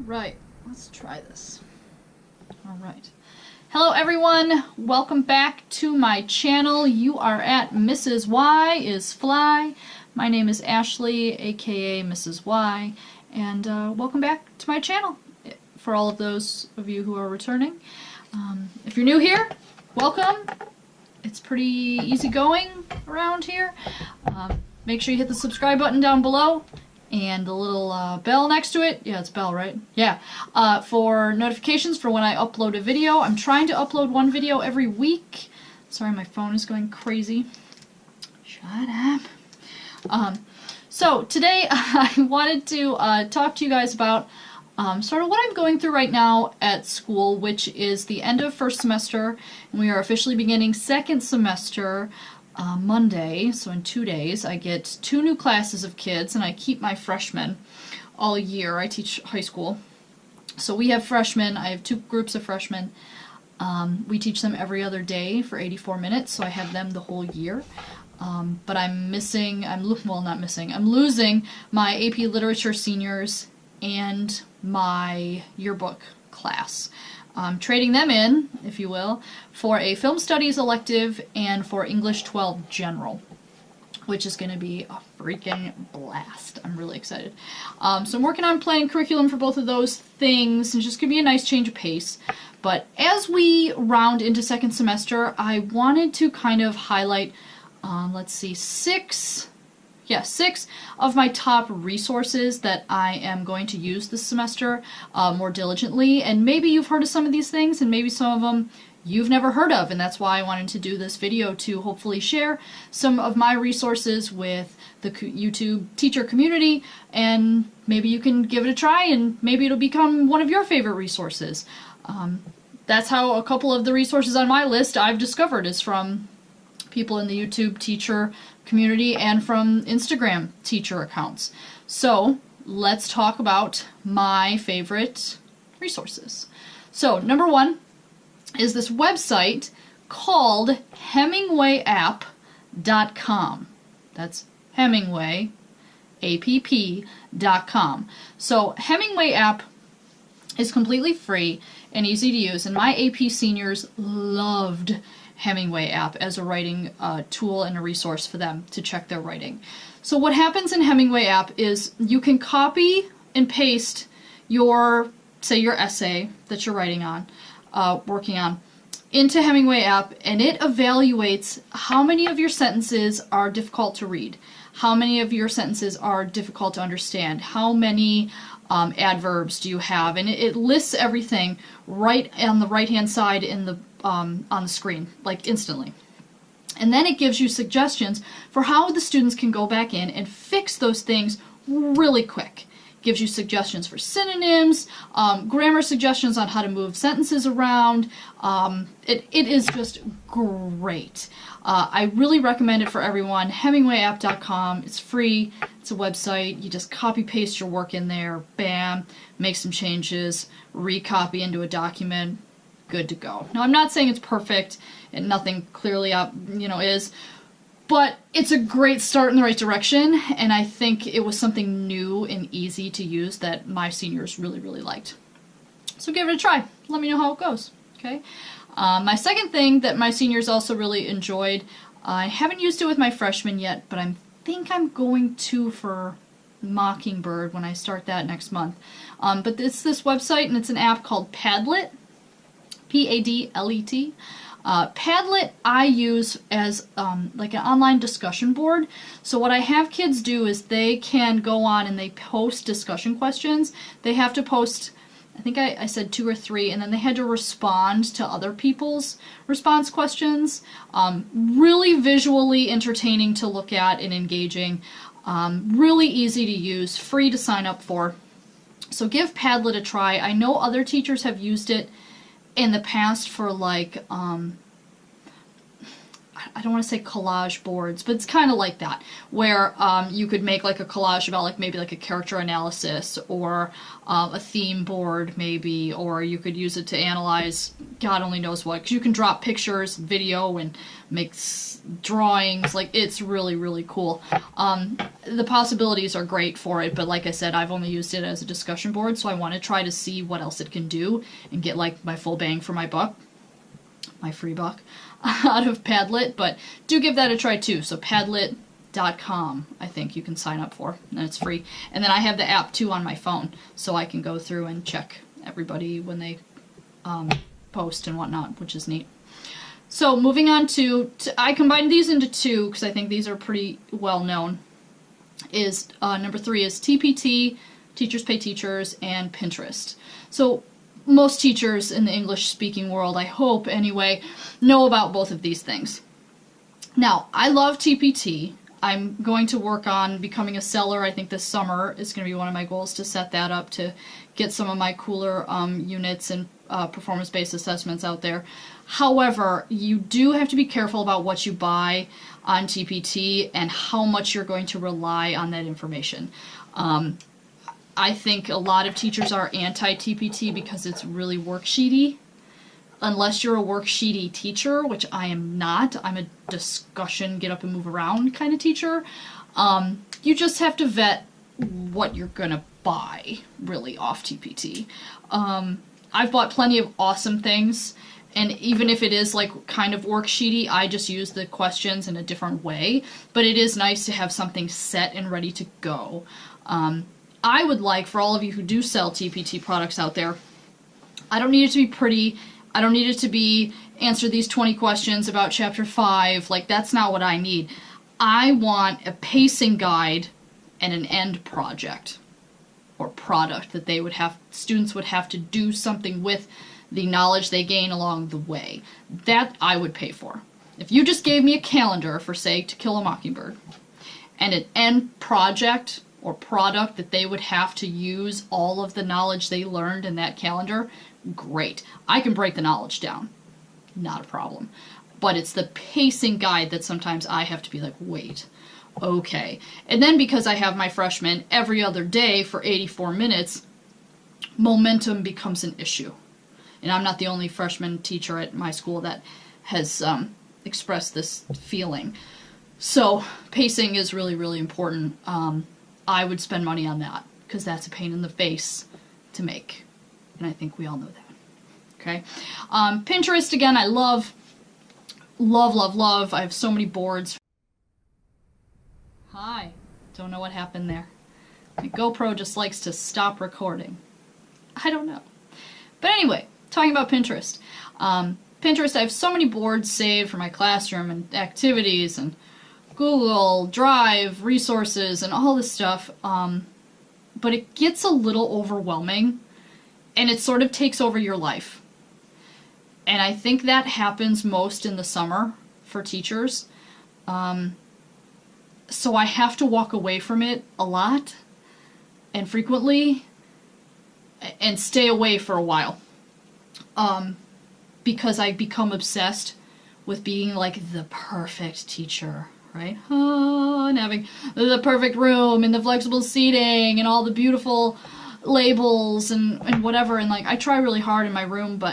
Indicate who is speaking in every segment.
Speaker 1: Right, let's try this. Alright. Hello everyone, welcome back to my channel. You are at Mrs. Y is Fly. My name is Ashley, aka Mrs. Y, and welcome back to my channel for all of those of you who are returning. If you're new here, welcome. It's pretty easy going around here. Make sure you hit the subscribe button down below and the little bell next to it. Yeah, it's bell, right? Yeah. For notifications for when I upload a video. I'm trying to upload one video every week. Sorry, my phone is going crazy. Shut up. So today I wanted to talk to you guys about sort of what I'm going through right now at school, which is the end of first semester, and we are officially beginning second semester Monday. So in 2 days I get 2 new classes of kids, and I keep my freshmen all year. I teach high school, so we have freshmen. I have 2 groups of freshmen. We teach them every other day for 84 minutes, so I have them the whole year. But I'm losing my AP Literature seniors and my yearbook class. Trading them in, if you will, for a film studies elective and for English 12 general, which is going to be a freaking blast. I'm really excited. So I'm working on planning curriculum for both of those things, and just going to be a nice change of pace. But as we round into second semester, I wanted to kind of highlight, let's see, 6 of my top resources that I am going to use this semester more diligently. And maybe you've heard of some of these things, and maybe some of them you've never heard of, and that's why I wanted to do this video, to hopefully share some of my resources with the YouTube teacher community, and maybe you can give it a try, and maybe it'll become one of your favorite resources. That's how a couple of the resources on my list I've discovered is from people in the YouTube teacher community and from Instagram teacher accounts. So let's talk about my favorite resources. So number 1 is this website called HemingwayApp.com. That's Hemingway, app.com. So Hemingway App is completely free and easy to use, and my AP seniors loved Hemingway App as a writing tool and a resource for them to check their writing. So what happens in Hemingway App is you can copy and paste your, say, your essay that you're writing on, working on, into Hemingway App, and it evaluates how many of your sentences are difficult to read, how many of your sentences are difficult to understand, how many adverbs do you have, and it lists everything right on the right-hand side in the on the screen, like instantly. And then it gives you suggestions for how the students can go back in and fix those things really quick. It gives you suggestions for synonyms, grammar suggestions on how to move sentences around. It is just great. I really recommend it for everyone. HemingwayApp.com. It's free. It's a website. You just copy paste your work in there. Bam. Make some changes. Recopy into a document. Good to go. Now, I'm not saying it's perfect, and nothing clearly is, but it's a great start in the right direction, and I think it was something new and easy to use that my seniors really, really liked. So give it a try. Let me know how it goes. Okay. My second thing that my seniors also really enjoyed, I haven't used it with my freshmen yet, but I think I'm going to for Mockingbird when I start that next month. But it's this website, and it's an app called Padlet. Padlet. Padlet I use as like an online discussion board. So what I have kids do is they can go on and they post discussion questions. They have to post, I think I said 2 or 3, and then they had to respond to other people's response questions. Really visually entertaining to look at and engaging. Really easy to use, free to sign up for. So give Padlet a try. I know other teachers have used it in the past for, like, I I don't want to say collage boards, but it's kind of like that, where you could make like a collage about like maybe like a character analysis or a theme board maybe, or you could use it to analyze God only knows what, because you can drop pictures, video, and make drawings. Like, it's really, really cool. The possibilities are great for it, but like I said, I've only used it as a discussion board, so I want to try to see what else it can do and get like my full bang for my buck, my free buck, out of Padlet. But do give that a try too. So Padlet.com, I think you can sign up for, and it's free. And then I have the app too on my phone, so I can go through and check everybody when they post and whatnot, which is neat. So moving on to I combined these into two because I think these are pretty well known. Is number 3 is TPT, Teachers Pay Teachers, and Pinterest. So most teachers in the English-speaking world, I hope anyway, know about both of these things. Now, I love TPT. I'm going to work on becoming a seller. I think this summer is going to be one of my goals, to set that up, to get some of my cooler units and performance-based assessments out there. However, you do have to be careful about what you buy on TPT and how much you're going to rely on that information. I think a lot of teachers are anti-TPT because it's really worksheety. Unless you're a worksheety teacher, which I am not. I'm a discussion, get up and move around kind of teacher. You just have to vet what you're going to buy, really, off TPT. I've bought plenty of awesome things, and even if it is like kind of worksheety, I just use the questions in a different way. But it is nice to have something set and ready to go. I would like, for all of you who do sell TPT products out there, I don't need it to be pretty. I don't need it to be answer these 20 questions about chapter 5. Like, that's not what I need. I want a pacing guide and an end project or product that they would have, students would have to do something with the knowledge they gain along the way. That I would pay for. If you just gave me a calendar for, say, To Kill a Mockingbird, and an end project or product that they would have to use all of the knowledge they learned in that calendar, great. I can break the knowledge down. Not a problem. But it's the pacing guide that sometimes I have to be like, wait, okay. And then because I have my freshmen every other day for 84 minutes, momentum becomes an issue. And I'm not the only freshman teacher at my school that has expressed this feeling. So pacing is really, really important. I would spend money on that because that's a pain in the face to make. And I think we all know that. Okay. Pinterest, again, I love. Love, love, love. I have so many boards. Hi. Don't know what happened there. My GoPro just likes to stop recording. I don't know. But anyway, talking about Pinterest. Pinterest, I have so many boards saved for my classroom and activities and Google Drive, resources, and all this stuff. But it gets a little overwhelming, and it sort of takes over your life. And I think that happens most in the summer for teachers. So I have to walk away from it a lot and frequently and stay away for a while. Because I become obsessed with being like the perfect teacher, right? And having the perfect room and the flexible seating and all the beautiful labels and whatever. And like, I try really hard in my room,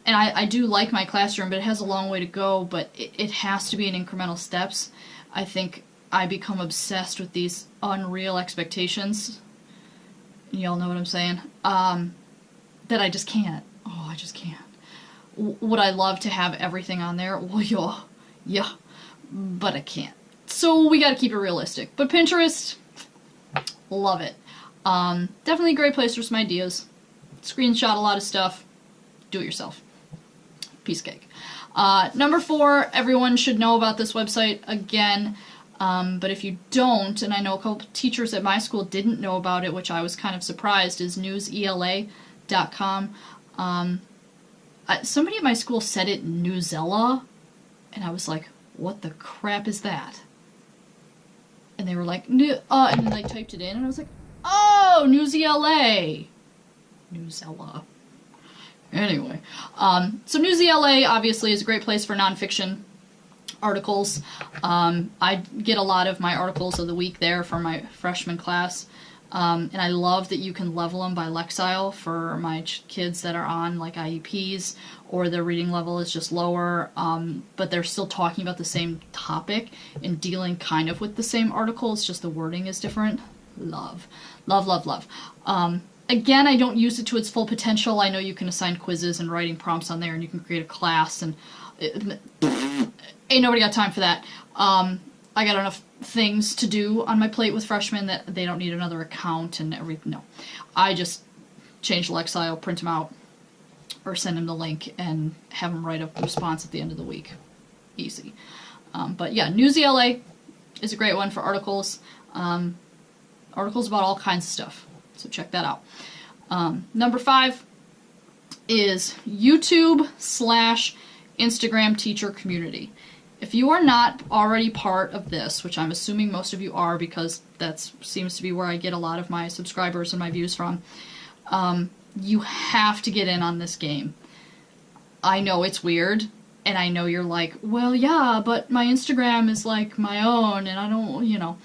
Speaker 1: and I do like my classroom, but it has a long way to go, but it has to be in incremental steps. I think I become obsessed with these unreal expectations. Y'all know what I'm saying? That I just can't. Oh, I just can't. Would I love to have everything on there? Well, yeah, but I can't. So we gotta keep it realistic. But Pinterest, love it. Definitely a great place for some ideas. Screenshot a lot of stuff. Do it yourself. Piece of cake. Number 4, everyone should know about this website again. But if you don't, and I know a couple of teachers at my school didn't know about it, which I was kind of surprised, is newsela.com. Somebody at my school said it Newsela, and I was like, what the crap is that? And they were like, and then they typed it in, and I was like, oh, Newsela. Newsela. Anyway, so Newsela obviously is a great place for nonfiction articles. I get a lot of my articles of the week there for my freshman class. And I love that you can level them by Lexile for my kids that are on like IEPs or their reading level is just lower, but they're still talking about the same topic and dealing kind of with the same articles, just the wording is different. Love, love, love, love. Again, I don't use it to its full potential. I know you can assign quizzes and writing prompts on there and you can create a class and ain't nobody got time for that. I got enough things to do on my plate with freshmen that they don't need another account and everything. No, I just change Lexile, print them out, or send them the link and have them write a response at the end of the week. Easy. But yeah, Newsela is a great one for articles. Articles about all kinds of stuff. So check that out. Number 5 is YouTube/Instagram teacher community. If you are not already part of this, which I'm assuming most of you are because that seems to be where I get a lot of my subscribers and my views from, you have to get in on this game. I know it's weird, and I know you're like, well, yeah, but my Instagram is like my own, and I don't, you know.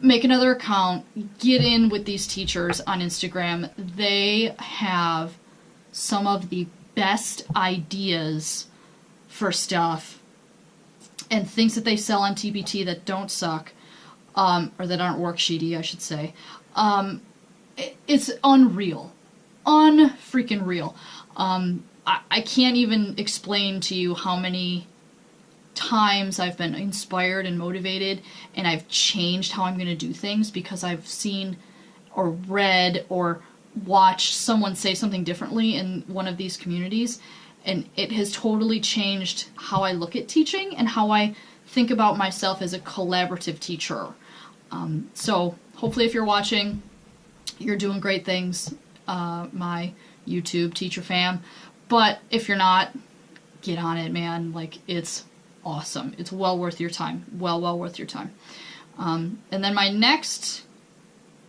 Speaker 1: Make another account, get in with these teachers on Instagram. They have some of the best ideas for stuff and things that they sell on TBT that don't suck, or that aren't worksheety, I should say. It's unreal. Unfreaking real. I can't even explain to you how many times I've been inspired and motivated and I've changed how I'm going to do things because I've seen or read or watched someone say something differently in one of these communities, and it has totally changed how I look at teaching and how I think about myself as a collaborative teacher. So hopefully if you're watching, you're doing great things, my YouTube teacher fam, but if you're not, get on it, man. Like, it's awesome. It's well worth your time. Well worth your time. And then my next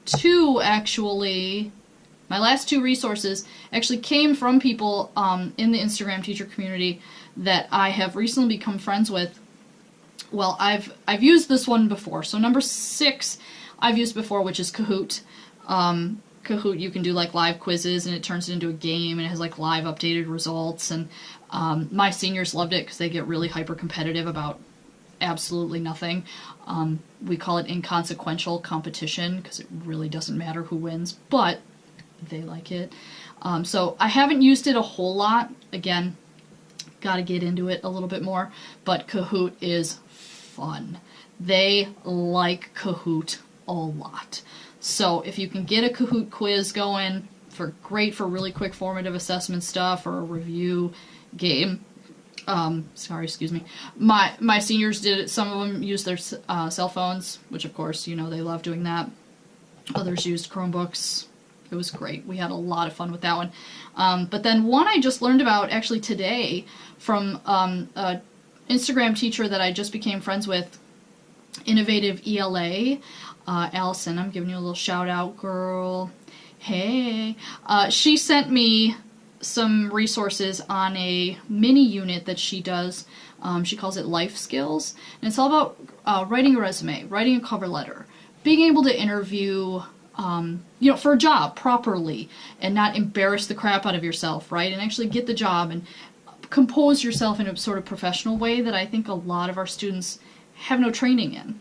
Speaker 1: two, actually, my last two resources actually came from people in the Instagram teacher community that I have recently become friends with. Well, I've used this one before. So number 6 I've used before, which is Kahoot. Kahoot, you can do like live quizzes and it turns it into a game and it has like live updated results, and my seniors loved it because they get really hyper competitive about absolutely nothing. We call it inconsequential competition because it really doesn't matter who wins, but they like it. So I haven't used it a whole lot. Again, got to get into it a little bit more, but Kahoot is fun. They like Kahoot a lot. So if you can get a Kahoot quiz going, great for really quick formative assessment stuff or a review game. Excuse me. My seniors did it. Some of them used their cell phones, which of course, you know, they love doing that. Others used Chromebooks. It was great. We had a lot of fun with that one. But then one I just learned about actually today from an Instagram teacher that I just became friends with, Innovative ELA. Allison, I'm giving you a little shout out, girl. Hey. She sent me some resources on a mini unit that she does. She calls it Life Skills. And it's all about writing a resume, writing a cover letter, being able to interview for a job properly and not embarrass the crap out of yourself, right? And actually get the job and compose yourself in a sort of professional way that I think a lot of our students have no training in.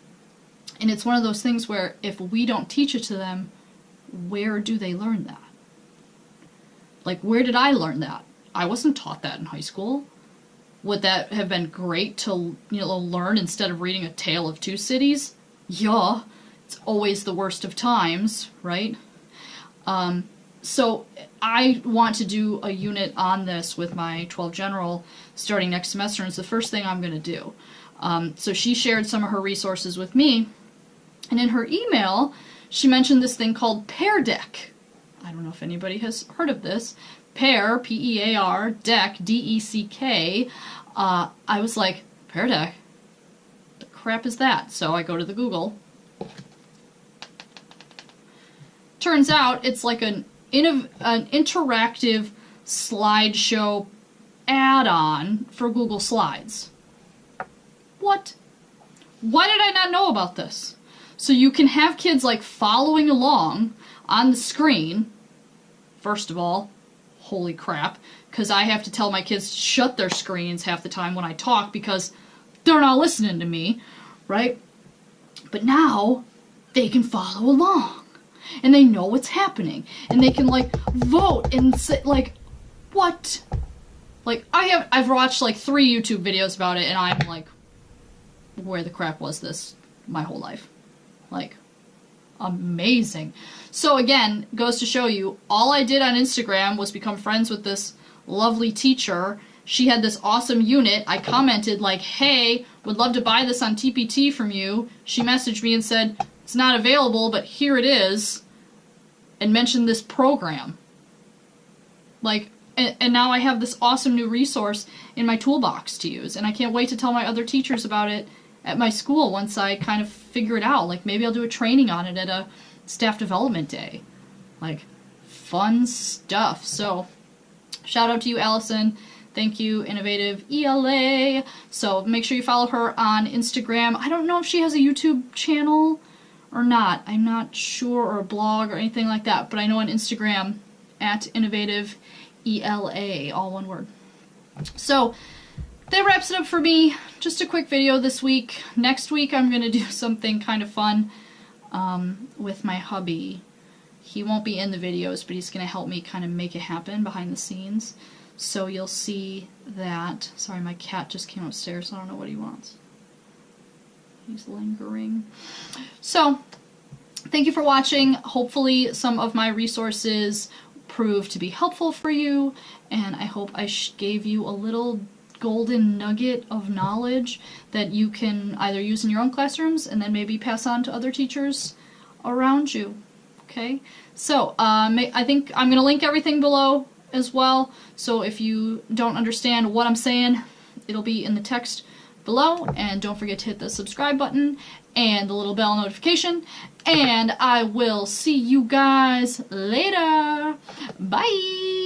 Speaker 1: And it's one of those things where if we don't teach it to them, where do they learn that? Like, where did I learn that? I wasn't taught that in high school. Would that have been great to, learn instead of reading A Tale of Two Cities? Yeah, it's always the worst of times, right? So I want to do a unit on this with my 12 General starting next semester, and it's the first thing I'm going to do. So she shared some of her resources with me, and in her email, she mentioned this thing called Pear Deck. I don't know if anybody has heard of this. Pear, P-E-A-R, Deck, D-E-C-K. I was like, Pear Deck? The crap is that? So I go to the Google. Turns out it's like an interactive slideshow add-on for Google Slides. What? Why did I not know about this? So you can have kids like following along on the screen. First of all, holy crap, because I have to tell my kids to shut their screens half the time when I talk because they're not listening to me, right? But now they can follow along and they know what's happening and they can like vote and say like, what? Like I've watched like 3 YouTube videos about it and I'm like, where the crap was this my whole life? Like, amazing. So again, goes to show you, all I did on Instagram was become friends with this lovely teacher. She had this awesome unit. I commented like, hey, would love to buy this on TPT from you. She messaged me and said, it's not available, but here it is, and mentioned this program. Like, and now I have this awesome new resource in my toolbox to use, and I can't wait to tell my other teachers about it at my school once I kind of figure it out. Like, maybe I'll do a training on it at a staff development day. Like, fun stuff. So, shout out to you, Allison. Thank you, Innovative ELA. So, make sure you follow her on Instagram. I don't know if she has a YouTube channel or not. I'm not sure, or a blog or anything like that. But I know on Instagram, at Innovative ELA, all one word. So, that wraps it up for me. Just a quick video this week. Next week I'm going to do something kind of fun with my hubby. He won't be in the videos, but he's going to help me kind of make it happen behind the scenes. So you'll see that. Sorry, my cat just came upstairs. I don't know what he wants. He's lingering. So, thank you for watching. Hopefully some of my resources prove to be helpful for you, and I hope I gave you a little golden nugget of knowledge that you can either use in your own classrooms and then maybe pass on to other teachers around you. Okay, so I think I'm going to link everything below as well, so if you don't understand what I'm saying, it'll be in the text below, and don't forget to hit the subscribe button and the little bell notification, and I will see you guys later. Bye!